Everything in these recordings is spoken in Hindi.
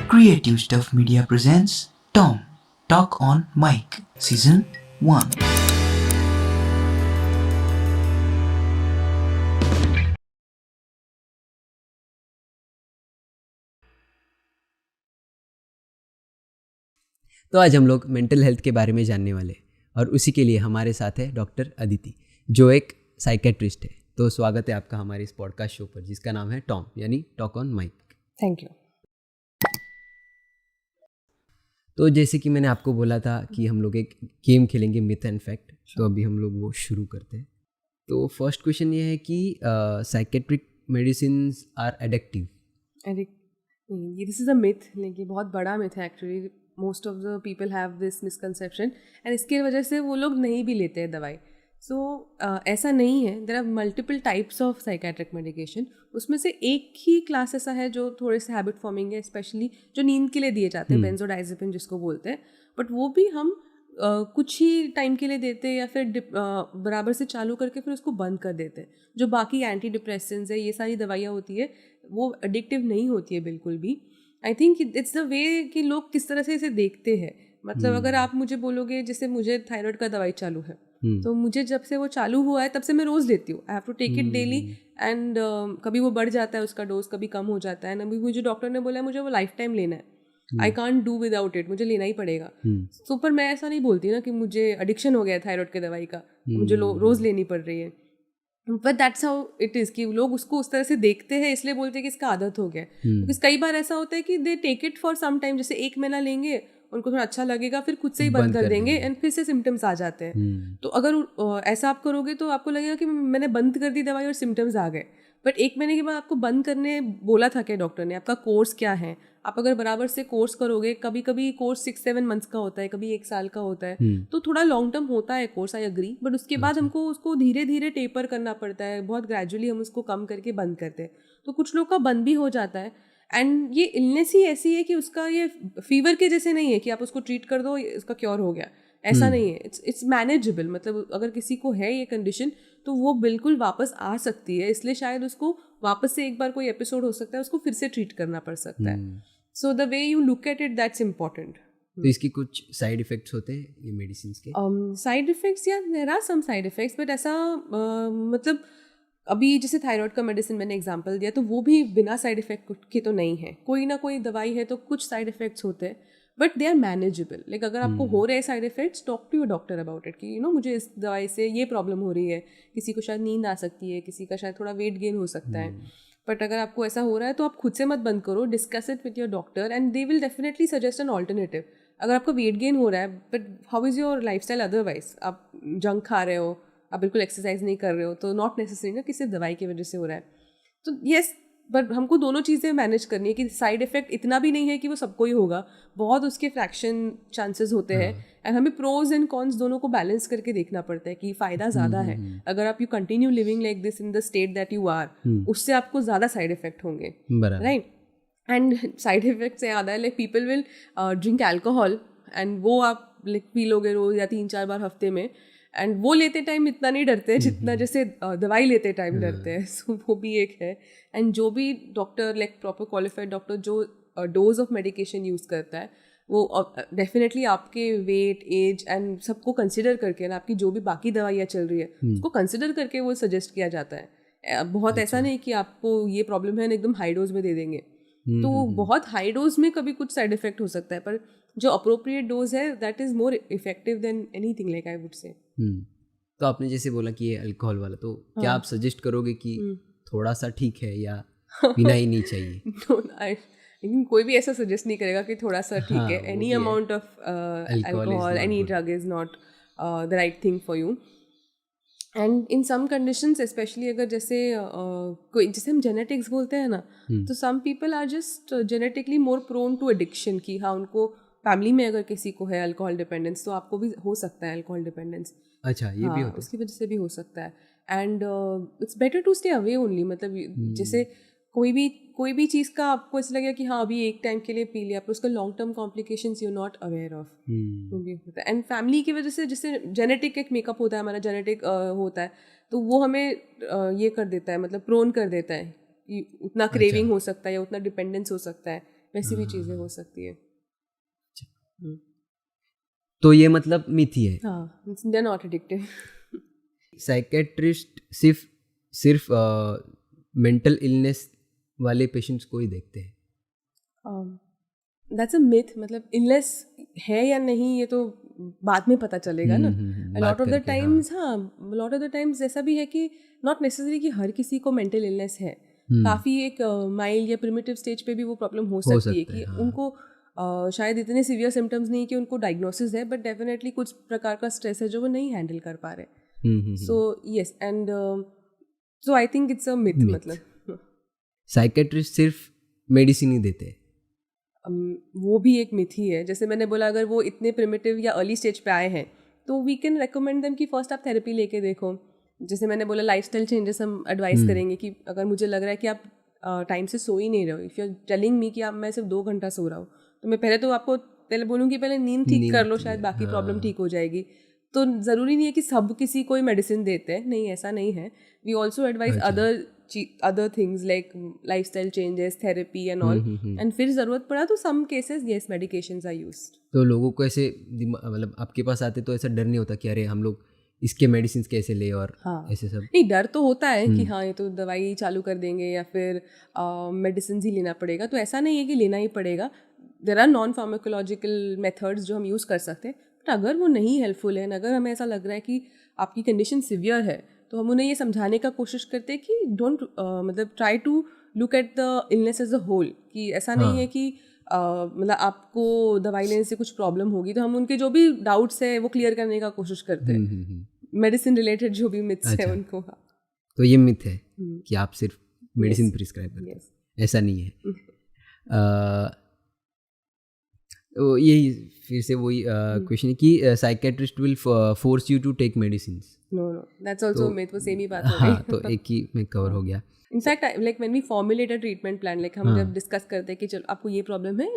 Creative Stuff Media presents Tom Talk on Mic Season 1. तो आज हम लोग मेंटल हेल्थ के बारे में जानने वाले हैं और उसी के लिए हमारे साथ है डॉक्टर अदिति जो एक साइकेट्रिस्ट है। तो स्वागत है आपका हमारे इस पॉडकास्ट शो पर जिसका नाम है टॉम यानी talk on mike. Thank you. तो जैसे कि मैंने आपको बोला था कि हम लोग एक गेम खेलेंगे मिथ एंड फैक्ट, तो अभी हम लोग वो शुरू करते हैं। तो फर्स्ट क्वेश्चन ये है कि psychiatric medicines are addictive. This is a myth, लेकिन बहुत बड़ा मिथ है actually. Most of the people have this misconception and इसकी वजह से वो लोग नहीं भी लेते हैं दवाई। सो ऐसा नहीं है। There are multiple types of psychiatric medication. उसमें से एक ही क्लास ऐसा है जो थोड़े से हैबिट फॉर्मिंग है, स्पेशली जो नींद के लिए दिए जाते हैं, बेंजोडाइजेपिन जिसको बोलते हैं। बट वो भी हम कुछ ही टाइम के लिए देते हैं या फिर बराबर से चालू करके फिर उसको बंद कर देते हैं। जो बाकी एंटी डिप्रेसेंट्स है, ये सारी दवाइयाँ होती है, वो एडिक्टिव नहीं होती है बिल्कुल भी। I think it's the way कि लोग किस तरह से इसे देखते हैं। मतलब अगर आप मुझे बोलोगे, जैसे मुझे थायराइड का दवाई चालू है, तो मुझे जब से वो चालू हुआ है तब से मैं रोज़ लेती हूँ। I have to take it daily and कभी वो बढ़ जाता है उसका डोज, कभी कम हो जाता है। अभी मुझे डॉक्टर ने बोला है मुझे वो लाइफ टाइम लेना है, I can't do without it, मुझे लेना ही पड़ेगा। सो पर मैं ऐसा नहीं बोलती ना कि मुझे एडिक्शन हो गया है थायराइड के दवाई का, मुझे रोज़ लेनी पड़ रही है। But that's how it is कि लोग उसको उस तरह से देखते हैं, इसलिए बोलते हैं कि इसका आदत हो गया। बिकॉज कई बार ऐसा होता है कि they take it for some time, जैसे 1 महीना लेंगे, उनको थोड़ा अच्छा लगेगा, फिर खुद से ही बंद कर देंगे एंड फिर से सिम्टम्स आ जाते हैं। तो अगर ऐसा आप करोगे तो आपको लगेगा कि मैंने बंद कर दी दवाई और सिम्टम्स आ गए। बट 1 महीने के बाद आपको बंद करने बोला था क्या डॉक्टर ने? आपका कोर्स क्या है? आप अगर बराबर से कोर्स करोगे, कभी कभी कोर्स 6-7 मंथ्स का होता है, कभी 1 साल का होता है, तो थोड़ा लॉन्ग टर्म होता है कोर्स, आई एग्री। बट उसके बाद हमको उसको धीरे धीरे टेपर करना पड़ता है, बहुत ग्रेजुअली हम उसको कम करके बंद करते हैं। तो कुछ लोग का बंद भी हो जाता है। एंड ये इलनेस ही ऐसी है कि उसका ये फीवर के जैसे नहीं है कि आप उसको ट्रीट कर दो उसका क्योर हो गया, ऐसा नहीं है। It's manageable. मतलब अगर किसी को है ये कंडीशन तो वो बिल्कुल वापस आ सकती है, इसलिए शायद उसको वापस से एक बार कोई एपिसोड हो सकता है, उसको फिर से ट्रीट करना पड़ सकता है। So the way you look at it, that's important. तो इसकी कुछ साइड इफेक्ट्स होते हैं ये मेडिसिन के? साइड इफेक्ट्स, या there are some side effects, but ऐसा मतलब अभी जैसे थायराइड का मेडिसिन मैंने एग्जांपल दिया, तो वो भी बिना साइड इफेक्ट के तो नहीं है। कोई ना कोई दवाई है तो कुछ साइड इफेक्ट्स होते हैं, but they are manageable. Like अगर आपको हो रहे हैं side effects, talk to your doctor about it कि मुझे इस दवाई से ये प्रॉब्लम हो रही है। किसी को शायद नींद आ सकती है, किसी का शायद थोड़ा वेट गेन हो सकता है। बट अगर आपको ऐसा हो रहा है तो आप खुद से मत बंद करो, discuss it with your doctor and they will definitely suggest an alternative. अगर आपका वेट गेन हो रहा है but how is your life style otherwise, आप जंक खा रहे हो, आप बिल्कुल एक्सरसाइज नहीं कर रहे हो, तो नॉट नेसेसरी ना कि सिर्फ दवाई की वजह से हो रहा है। तो येस, बट हमको दोनों चीज़ें मैनेज करनी है कि साइड इफेक्ट इतना भी नहीं है कि वो सबको ही होगा, बहुत उसके फ्रैक्शन चांसेस होते हैं। एंड हमें प्रोज एंड कॉन्स दोनों को बैलेंस करके देखना पड़ता है कि फ़ायदा ज़्यादा है अगर आप you continue living like this in the state that you are, उससे आपको ज़्यादा साइड इफेक्ट होंगे, राइट। एंड साइड इफेक्ट से याद है, like people will drink alcohol and वो आप लाइक पी लोगे रोज या 3-4 बार हफ्ते में, एंड वो लेते टाइम इतना नहीं डरते हैं जितना जैसे दवाई लेते टाइम डरते हैं। सो वो भी एक है। एंड जो भी doctor, like proper qualified doctor, जो डोज ऑफ मेडिकेशन यूज़ करता है, वो डेफिनेटली आपके वेट, एज एंड सबको कंसिडर करके ना, आपकी जो भी बाकी दवाइयाँ चल रही है उसको कंसिडर करके वो सजेस्ट किया जाता है। बहुत ऐसा नहीं कि आपको ये प्रॉब्लम है ना एकदम हाई डोज में दे देंगे। तो बहुत हाई डोज में कभी कुछ साइड इफेक्ट हो सकता है, पर जो अप्रोप्रिएट डोज है that is more effective than anything, like I would say. तो आपने जैसे बोला कि ये अल्कोहल वाला, तो क्या आप सजेस्ट करोगे कि थोड़ा सा ठीक है या पीना ही नहीं चाहिए? लेकिन कोई भी ऐसा सजेस्ट नहीं करेगा कि थोड़ा सा ठीक है। Any amount of alcohol, any drug is not the right thing for you. And in some conditions, especially अगर जैसे कोई, जैसे हम जेनेटिक्स बोलते हैं ना, तो some people are just genetically more prone to addiction, कि हाँ उनको फैमिली में अगर किसी को है अल्कोहल डिपेंडेंस तो आपको भी हो सकता है अल्कोहल डिपेंडेंस। अच्छा, ये भी होता है, उसकी वजह से भी हो सकता है। And it's better to stay away only. मतलब जैसे कोई भी चीज़ का आपको ऐसा लगेगा कि हाँ अभी एक टाइम के लिए पी लिया, पर उसका long term complications you not aware of, वो भी होता है। एंड फैमिली की वजह से, जैसे जेनेटिक एक मेकअप होता है हमारा, जेनेटिक होता है, तो वो हमें ये कर देता है, मतलब प्रोन कर देता है कि उतना क्रेविंग हो सकता है या उतना डिपेंडेंस हो सकता है वैसी भी चीज़ें हो सकती है। तो ये मतलब मिथ ही है। हाँ, they are not addictive. Psychiatrist सिर्फ मेंटल इलनेस वाले पेशेंट्स को ही देखते हैं। दैट्स अ मिथ, मतलब इलनेस है या नहीं ये तो बाद में पता चलेगा ना। लॉट ऑफ द टाइम्स, हाँ, लॉट ऑफ द टाइम्स ऐसा भी है कि नॉट नेसेसरी कि हर किसी को मेंटल इलनेस है। काफ़ी एक माइल्ड या प्रिमिटिव स्टेज पे भी वो प्रॉब्लम हो सकती है कि उनको शायद इतने सीवियर सिम्टम्स नहीं कि उनको डायग्नोसिस है, बट डेफिनेटली कुछ प्रकार का स्ट्रेस है जो वो नहीं हैंडल कर पा रहे। So yes, and so I think it's a myth. मतलब साइकेट्रिस्ट सिर्फ मेडिसिन ही देते हैं। वो भी एक मिथ ही है। जैसे मैंने बोला, अगर वो इतने प्रिमिटिव या अर्ली स्टेज पे आए हैं तो वी कैन रेकमेंड देम कि फर्स्ट आप थेरेपी लेके देखो। जैसे मैंने बोला, लाइफस्टाइल चेंजेस हम एडवाइस करेंगे कि अगर मुझे लग रहा है कि आप टाइम से सो ही नहीं रहे हो, if you are telling me कि आप मैं सिर्फ 2 घंटा सो रहा हूँ, तो मैं पहले तो आपको पहले बोलूँगी पहले नींद ठीक कर लो, शायद बाकी प्रॉब्लम ठीक हो जाएगी। तो ज़रूरी नहीं है कि सब किसी कोई मेडिसिन देते हैं, नहीं, ऐसा नहीं है। We also advise other things like lifestyle changes, therapy and all, and फिर ज़रूरत पड़ा तो some cases yes medications are used। तो लोगों को ऐसे मतलब आपके पास आते तो ऐसा डर नहीं होता कि अरे हम लोग इसके मेडिसिन कैसे ले और ऐसे सब? नहीं, डर तो होता है कि हाँ ये तो दवाई चालू कर देंगे या फिर मेडिसिन ही लेना पड़ेगा, तो ऐसा नहीं है कि लेना ही पड़ेगा। There are non pharmacological methods जो हम यूज़ कर सकते हैं, बट अगर वो नहीं हेल्पफुल है, अगर हमें ऐसा लग रहा है कि आपकी कंडीशन सिवियर है, तो हम उन्हें ये समझाने का कोशिश करते हैं कि डोंट मतलब try to look at the illness as a whole, कि ऐसा नहीं है कि मतलब आपको दवाई लेने से कुछ प्रॉब्लम होगी, तो हम उनके जो भी डाउट्स है वो क्लियर करने का कोशिश करते हैं, मेडिसिन रिलेटेड जो भी मिथ्स है उनको। हाँ, तो ये मिथ है कि आप सिर्फ मेडिसिन प्रिस्क्राइब करते हैं, ऐसा नहीं है। तो यही फिर से वही क्वेश्चन है कि psychiatrist will force you to take medicine. No that's also myth, वो सेम ही बात हो गई। हाँ, तो एक ही में कवर हो गया। In fact like when we formulate a treatment plan, like हम जब डिस्कस करते हैं कि चलो आपको ये प्रॉब्लम है,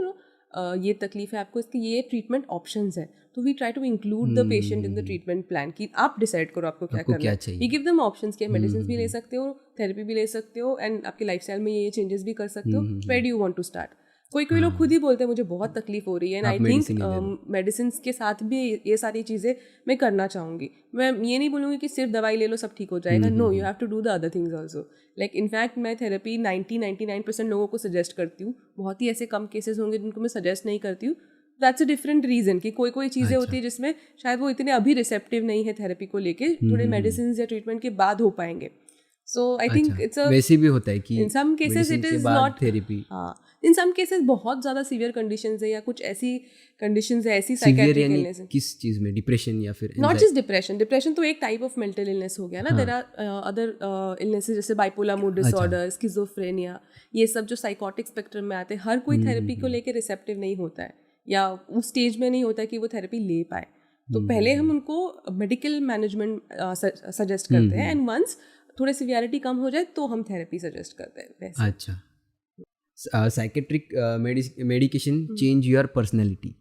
ये तकलीफ है आपको, इसके ये ट्रीटमेंट ऑप्शंस है, तो we try to include the patient in the treatment plan कि आप डिसाइड करो आपको क्या करना है। वी गिव देम ऑप्शंस कि मेडिसिन भी ले सकते हो, थेरेपी भी ले सकते हो, एंड आपके लाइफस्टाइल में ये चेंजेस भी कर सकते हो। Where do you want to start? कोई लोग खुद ही बोलते हैं मुझे बहुत तकलीफ हो रही है, एंड आई थिंक मेडिसिन के साथ भी ये सारी चीज़ें मैं करना चाहूँगी। मैं ये नहीं बोलूँगी कि सिर्फ दवाई ले लो सब ठीक हो जाएगा, no, you have to do the other things also. Like in fact मैं थेरेपी 99% लोगों को सजेस्ट करती हूँ। बहुत ही ऐसे कम केसेस होंगे जिनको मैं सजेस्ट नहीं करती हूँ। दैट्स अ डिफरेंट रीज़न कि कोई चीज़ें होती है जिसमें शायद वो इतने अभी रिसेप्टिव नहीं है थेरेपी को लेके, थोड़े मेडिसिन या ट्रीटमेंट के बाद हो पाएंगे। सो आई थिंक इट्स अ, वैसे भी होता है कि in some cases it is not therapy. हाँ, इन सम केसेस बहुत ज़्यादा सीवियर कंडीशंस है या कुछ ऐसी कंडीशंस है, ऐसी साइकेट्रिक इलनेस है। किस चीज़ में? डिप्रेशन या फिर नॉट जस्ट डिप्रेशन तो एक टाइप ऑफ मेंटल इलनेस हो गया ना। देयर आर अदर इलनेसेस जैसे बाइपोलर मूड डिसऑर्डर, स्किज़ोफ्रेनिया, ये सब जो साइकोटिक स्पेक्ट्रम में आते हैं। हर कोई थेरेपी को लेके रिसेप्टिव नहीं होता है या उस स्टेज में नहीं होता है कि वो थेरेपी ले पाए। तो पहले हम उनको मेडिकल मैनेजमेंट सजेस्ट करते हैं, एंड वंस थोड़ी सीवियरिटी कम हो जाए तो हम थेरेपी सजेस्ट करते हैं वैसे। अच्छा, psychiatric medication change your personality?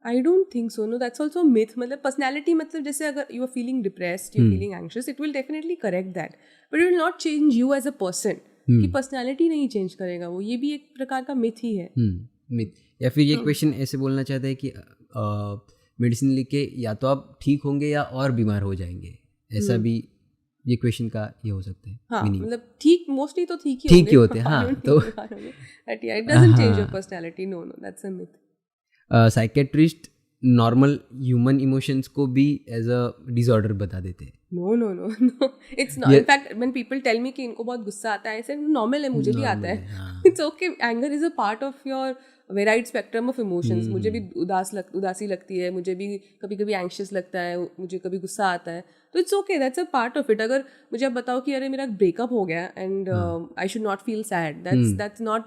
I don't think so, no, that's also myth. मतलब पर्सनैलिटी मतलब जैसे अगर you are feeling depressed, you are feeling anxious, it will definitely correct that, but it will not change you as a person. कि पर्सनैलिटी नहीं चेंज करेगा वो, ये भी एक प्रकार का मिथ ही है। मिथ। या फिर ये क्वेश्चन ऐसे बोलना चाहता है कि मेडिसिन लेके या तो आप ठीक होंगे या और बीमार हो जाएंगे, ऐसा भी ये क्वेश्चन का ये हो सकता है। हाँ, मतलब ठीक मोस्टली तो ठीक ही होते हैं। हाँ, तो it doesn't change your personality, no, that's a myth. Psychiatrist normal human emotions को भी एज अ डिसऑर्डर बता देते हैं? No, it's not. In fact when people tell me कि इनको बहुत गुस्सा आता है, ऐसे नॉर्मल है, मुझे भी आता है। It's okay, anger is a part of your varied spectrum of emotions. मुझे भी उदासी लगती है, मुझे भी कभी कभी एंग्शियस लगता है, मुझे कभी गुस्सा आता है, तो it's okay, that's a part of it. अगर मुझे आप बताओ कि अरे मेरा ब्रेकअप हो गया and I should not feel sad, that's not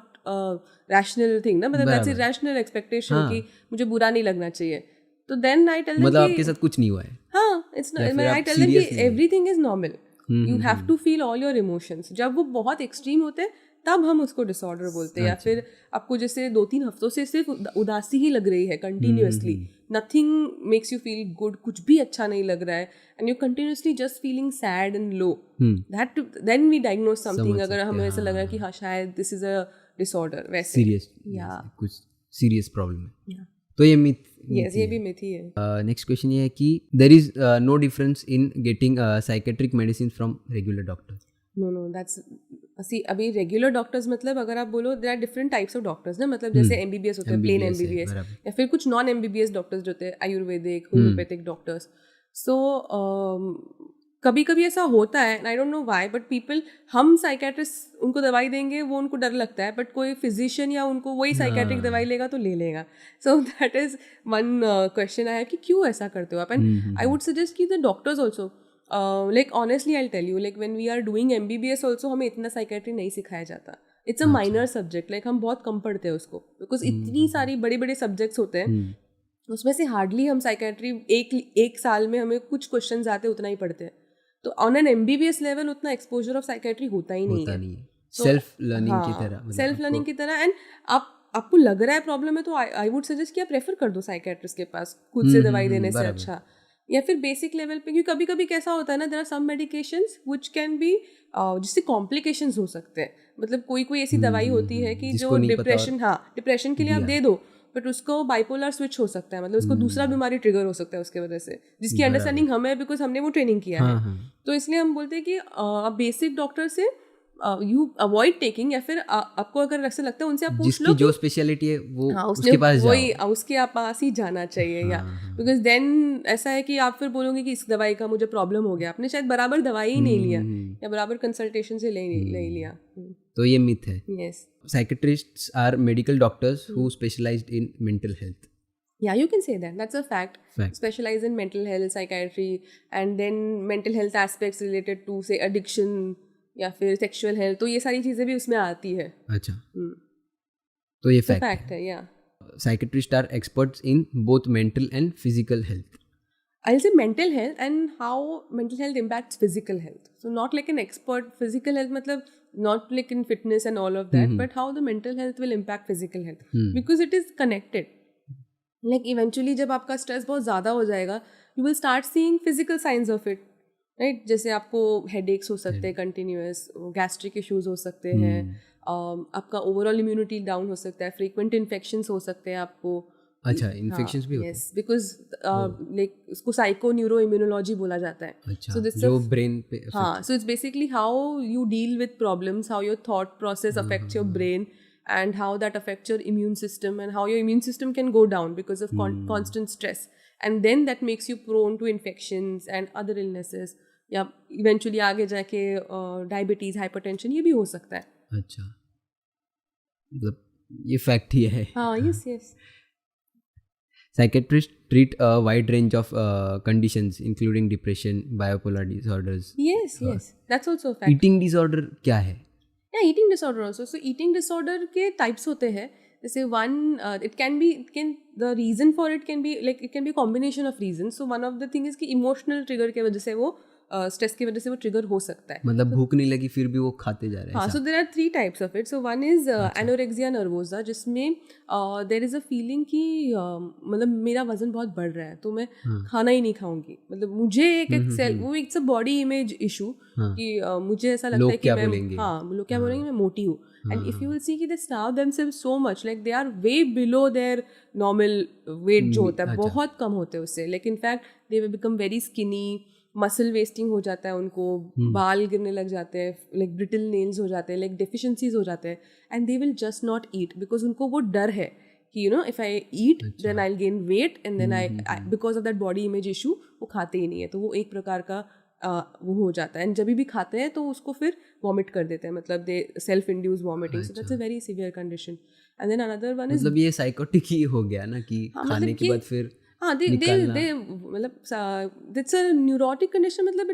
rational thing ना, मतलब दैट्स इरैशनल एक्सपेक्टेशन कि मुझे बुरा नहीं लगना चाहिए। तो देन आई टेल देम मतलब आपके साथ कुछ नहीं हुआ है। हाँ, it's not, I tell them कि everything is normal, you have to feel all your emotions. जब वो बहुत एक्सट्रीम होते हैं तब हम उसको डिसऑर्डर बोलते हैं. या फिर आपको जैसे 2-3 हफ्तों से सिर्फ उदासी ही लग रही है continuously, nothing makes you feel good, कुछ भी अच्छा नहीं लग रहा है, and you continuously just feeling sad and low, that then we diagnose something. अगर हमें ऐसा लग रहा है कि हाँ शायद दिस इज अ डिसऑर्डर, वैसे सीरियस, या कुछ सीरियस प्रॉब्लम है. या तो ये मिथ. यस, ये भी मिथ ही है. नेक्स्ट क्वेश्चन ये है कि there is no difference in getting psychiatric medicine from regular doctor. No that's see, अभी रेगुलर डॉक्टर्स मतलब अगर आप बोलो there are different types of doctors ना, मतलब जैसे एमबीबीएस होते हैं, प्लेन एमबीबीएस, या फिर कुछ नॉन एमबीबीएस डॉक्टर्स जो होते हैं, आयुर्वेदिक, होम्योपैथिक डॉक्टर्स. सो कभी कभी ऐसा होता है, I don't know why, but people, हम साइकेट्रिस्ट उनको दवाई देंगे, वो उनको डर लगता है, बट कोई फिजिशियन या उनको वही साइकेट्रिक दवाई लेगा तो ले लेगा. So that is one question I have कि क्यों ऐसा करते हो आप. एंड आई वुड सजेस्ट कि the doctors also, like honestly I tell you, like when we are doing MBBS also हमें इतना साइकेट्री नहीं सिखाया जाता. It's a minor subject, like हम बहुत कम पढ़ते हैं उसको, बिकॉज इतनी सारी बड़े बड़े सब्जेक्ट्स होते हैं, उसमें से हार्डली हम साइकेट्री एक साल में हमें कुछ क्वेश्चन आते हैं, उतना ही पढ़ते हैं. तो ऑन एन एमबीबीएस लेवल उतना एक्सपोजर ऑफ साइकेट्री होता ही नहीं है. सेल्फ लर्निंग की तरह, सेल्फ लर्निंग की तरह. एंड आपको लग रहा है प्रॉब्लम है, तो आई वुड सजेस्ट कि आप रेफर कर दो साइकेट्रिस्ट के पास, खुद से दवाई देने से अच्छा. या फिर बेसिक लेवल पे, क्योंकि कभी कभी कैसा होता है ना, there are some medications which can be, जिससे कॉम्प्लिकेशंस हो सकते हैं. मतलब कोई ऐसी दवाई होती है कि जो डिप्रेशन के लिए आप दे दो, बट उसको बाइपोलर स्विच हो सकता है, मतलब उसको दूसरा बीमारी ट्रिगर हो सकता है उसके वजह से, जिसकी अंडरस्टैंडिंग हमें है बिकॉज हमने वो ट्रेनिंग किया है. तो इसलिए हम बोलते हैं कि आप बेसिक डॉक्टर से यू अवॉइड टेकिंग, या फिर आपको अगर ऐसा लगता है उनसे आप पूछ लो जो स्पेशलिटी है वो उसके पास जाओ, वही उसके पास ही जाना चाहिए. या बिकॉज देन ऐसा है कि आप फिर बोलोगे कि इस दवाई का मुझे प्रॉब्लम हो गया, आपने शायद बराबर दवाई ही नहीं लिया या बराबर कंसल्टेशन से नहीं लिया. तो ये मिथ है. Yes, psychiatrists are medical doctors who specialized in mental health. Yeah, you can say that. That's a fact. Specialize in mental health, psychiatry, and then mental health aspects related to say addiction या फिर सेक्सुअल हेल्थ, तो ये सारी चीजें भी उसमें आती है. अच्छा, तो ये फैक्ट है. या psychiatrist are experts in both mental and physical health. I'll say mental health and how mental health impacts physical health. So not like an expert physical health, मतलब not like in fitness and all of that, but how the mental health will impact physical health, because it is connected. Like eventually जब आपका stress बहुत ज़्यादा हो जाएगा, you will start seeing physical signs of it, right? जैसे आपको headaches हो सकते हैं continuous, gastric issues हो सकते हैं, आपका overall immunity down हो सकता है, frequent infections हो सकते हैं आपको. अच्छा, इन्फेक्शंस भी होते हैं. यस, बिकॉज लाइक उसको साइको न्यूरो इम्यूनोलॉजी बोला जाता है. अच्छा, जो ब्रेन पे so it's basically how you deal with problems, how your thought process affects your brain, and how that affects your immune system, and how your immune system can go down because of constant stress, and then that makes you prone to infections and other illnesses, या eventually आगे जाके diabetes, hypertension ये भी हो सकता है. अच्छा, मतलब ये फैक्ट ही है. हाँ, yes. Psychiatrists treat a wide range of conditions including depression, bipolar disorders. Yes, that's also a fact. Eating disorder क्या है? Yeah, eating disorder also. So eating disorder के types होते हैं. जैसे one, the reason for it can be like, it can be a combination of reasons. So one of the thing is कि emotional trigger के वजह से वो स्ट्रेस की वजह से वो ट्रिगर हो सकता है. मतलब भूख नहीं लगी फिर भी वो खाते जा रहे हैं. हाँ, so there are 3 types of it. So one is anorexia nervosa, जिसमें देयर इज अ फीलिंग कि मतलब मेरा वजन बहुत बढ़ रहा है तो मैं खाना ही नहीं खाऊंगी. मतलब मुझे वो it's a body image issue कि मुझे ऐसा लगता है कि मैं लोग क्या बोलेंगे, मैं मोटी हूँ. And if you will see कि they starve themselves so much, like they are way below their normal weight जो होता है, बहुत कम होते हैं उससे. Like in fact they will become very skinny, muscle wasting हो जाता है उनको, बाल गिरने लग जाते हैं, लाइक ब्रिटल नेल्स हो जाते हैं, लाइक डेफिशिएंसीज हो जाते हैं, and they will just not eat because उनको वो डर है कि if I eat then I will gain weight, and then I because of that body image issue वो खाते ही नहीं है. तो वो एक प्रकार का वो हो जाता है. एंड जब भी खाते हैं तो उसको फिर वॉमिट कर देते हैं, मतलब they self induce vomiting. So that's a very severe condition. And then another one is, मतलब ये साइकोटिक ही हो गया ना कि खाने के बाद फिर दे मतलब दैट्स अ न्यूरोटिक कंडीशन. मतलब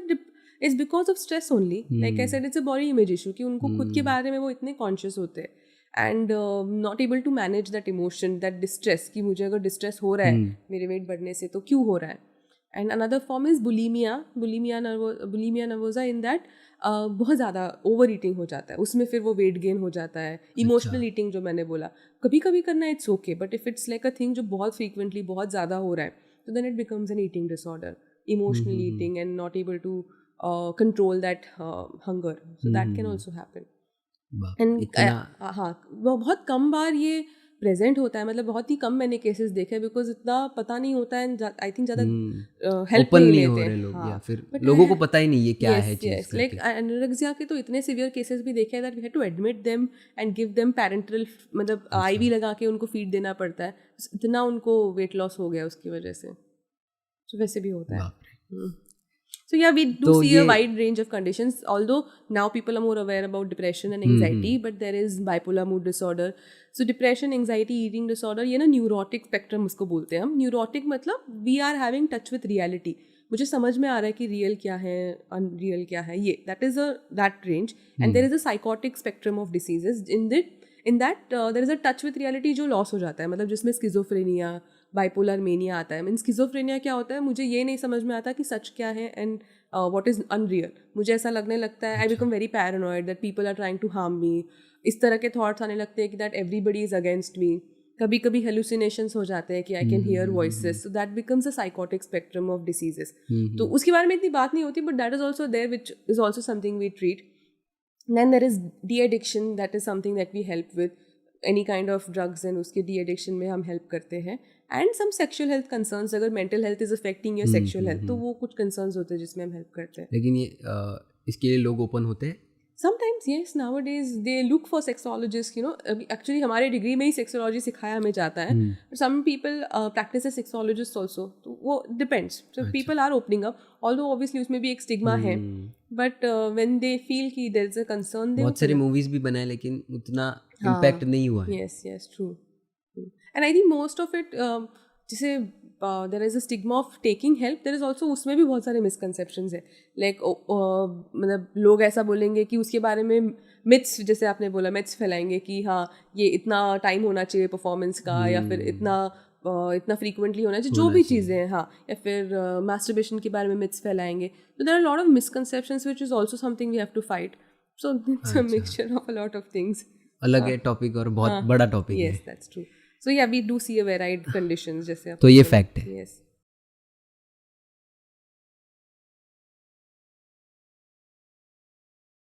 it's because of stress only. Like I said, it's a body image issue कि उनको खुद के बारे में वो इतने कॉन्शियस होते हैं and not able to manage that emotion, that distress, कि मुझे अगर डिस्ट्रेस हो रहा है मेरे वेट बढ़ने से तो क्यों हो रहा है. And another form is bulimia nervosa in that बहुत ज़्यादा ओवर ईटिंग हो जाता है, उसमें फिर वो वेट गेन हो जाता है. इमोशनल ईटिंग जो मैंने बोला, कभी कभी करना it's okay, but if it's like a thing जो बहुत फ्रीक्वेंटली बहुत ज़्यादा हो रहा है, तो then it becomes an eating disorder, emotional eating and not able to control that hunger. So that can also happen. And हाँ, वो बहुत कम बार ये प्रेजेंट होता है, मतलब बहुत ही कम मैंने केसेस देखे हैं, बिकॉज इतना पता नहीं होता है. आई थिंक ज़्यादा हेल्प ओपन नहीं नहीं हो लेते रहे हैं. लोग, हाँ, या फिर but लोगों को पता ही नहीं ये क्या है चीज़ yes, like एनोरेक्सिया के तो इतने सिवियर केसेस भी देखे हैं that we had to admit them and give them parental, मतलब आईवी लगा के उनको फीड देना पड़ता है. इतना उनको वेट लॉस हो गया उसकी वजह से. तो वैसे भी होता है. So yeah, we do see a wide range of conditions, although now people are more aware about depression and anxiety, but there is bipolar mood disorder. So depression, anxiety, eating disorder, ये ना neurotic spectrum उसको बोलते हैं हम. Neurotic मतलब we are having touch with reality. मुझे समझ में आ रहा है कि रियल क्या है, अनरियल क्या है, ये that range. And there is a psychotic spectrum of diseases in that there is a touch with reality जो लॉस हो जाता है, मतलब जिसमें स्किज़ोफ्रेनिया, बाइपोलर मेनिया आता है. मीन स्किज़ोफ्रेनिया क्या होता है, मुझे ये नहीं समझ में आता कि सच क्या है एंड व्हाट इज़ अनरियल. मुझे ऐसा लगने लगता है, I become very paranoid that people are trying to harm me. इस तरह के थॉट्स आने लगते हैं कि that everybody is against me. कभी कभी हेलुसिनेशंस हो जाते हैं कि I can hear voices. So that becomes a psychotic spectrum of diseases. तो उसके बारे में इतनी बात नहीं होती, but that is also there which is also something we treat. Then there is de-addiction, that is something that we help with. Any kind of drugs and उसके de-addiction में हम help करते हैं. And some sexual health concerns, अगर mental health is affecting your sexual health, तो वो कुछ concerns होते हैं जिसमें हम help करते हैं. लेकिन ये इसके लिए लोग ओपन होते हैं? Sometimes yes, nowadays they look for sexologists, you know. Actually हमारे डिग्री में ही sexology सिखाया हमें जाता है. Some people practice as sexologists also. तो वो depends. So people are opening up. Although obviously उसमें भी एक stigma है. But when they feel कि there is a concern, they बहुत सारी मूवीज भी बनाए लेकिन उतना इम्पैक्ट नहीं हुआ है. Yes, true. And I think most of it, जैसे there is a stigma of taking help, there is also उसमें भी बहुत सारे misconceptions है. Like मतलब लोग ऐसा बोलेंगे कि उसके बारे में myths, जैसे आपने बोला myths फैलाएंगे कि हाँ ये इतना टाइम होना चाहिए परफॉर्मेंस का, या फिर इतना फ्रीक्वेंटली होना चाहिए, जो भी चीज़ें हैं. हाँ, या फिर masturbation के बारे में myths फैलाएंगे. So there are a lot of misconceptions which is also something we have to fight. So it's a mixture of a lot of things. अलग है टॉपिक और बहुत बड़ा टॉपिक है. Yes, that's true. So yeah, we do see a varied conditions जैसे तो ये फैक्ट है. Yes.